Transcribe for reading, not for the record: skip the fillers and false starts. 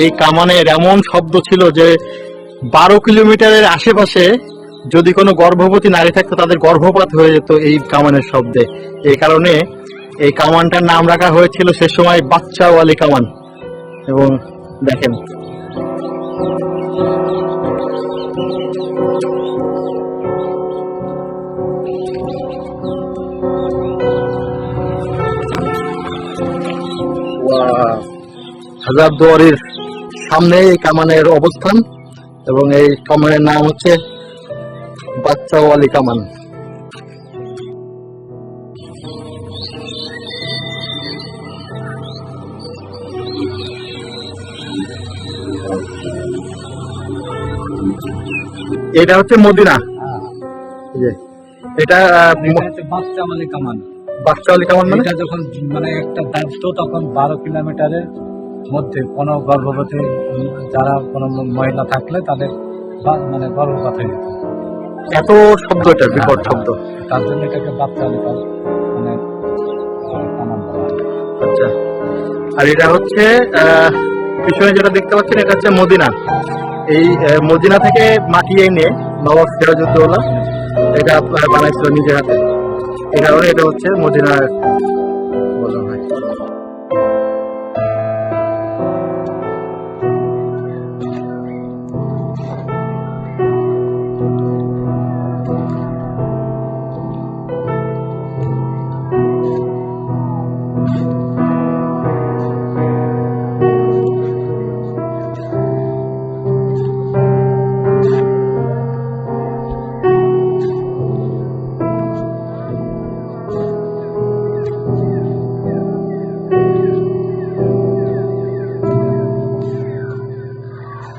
এই কামানের এমন শব্দ ছিল যে 12 কিলোমিটারের আশেপাশে যদি কোনো গর্ভবতী নারী থাকতো তাদের গর্ভপাত হয়ে যেত এই কামানের শব্দে। এই কারণে এই কামানটার নাম রাখা হয়েছিল সে সময় বাচ্চাওয়ালি কামান। এবং দেখেন হাজারদুয়ারির সামনে এই কামানের অবস্থান এবং এই কামানের নাম হচ্ছে বাচ্চাওয়ালি কামান। এটা হচ্ছে মদিনা। এটা বাচ্চাওয়ালি কামান। বাচ্চাওয়ালি কামান মানে এটা যখন মানে একটা দায়িত্ব তখন 12 কিলোমিটারের মধ্যে কোনো গর্ভবতী যারা কোনো মহিলা থাকলে তাদের মানে গর্ভপাত হয়ে যেত। এত শব্দ, এটা বিকট শব্দ, তার জন্য এটাকে বাচ্চাওয়ালি মানে কামান বলা হয়। আচ্ছা, আর এটা হচ্ছে পিছনে যেটা দেখতে পাচ্ছেন এটা হচ্ছে মদিনা। এই মদিনা থেকে মাটি এনে নবাব সিরাজউদ্দৌলা এটা বানাইছিল নিজের হাতে। এই কারণে এটা হচ্ছে মদিনা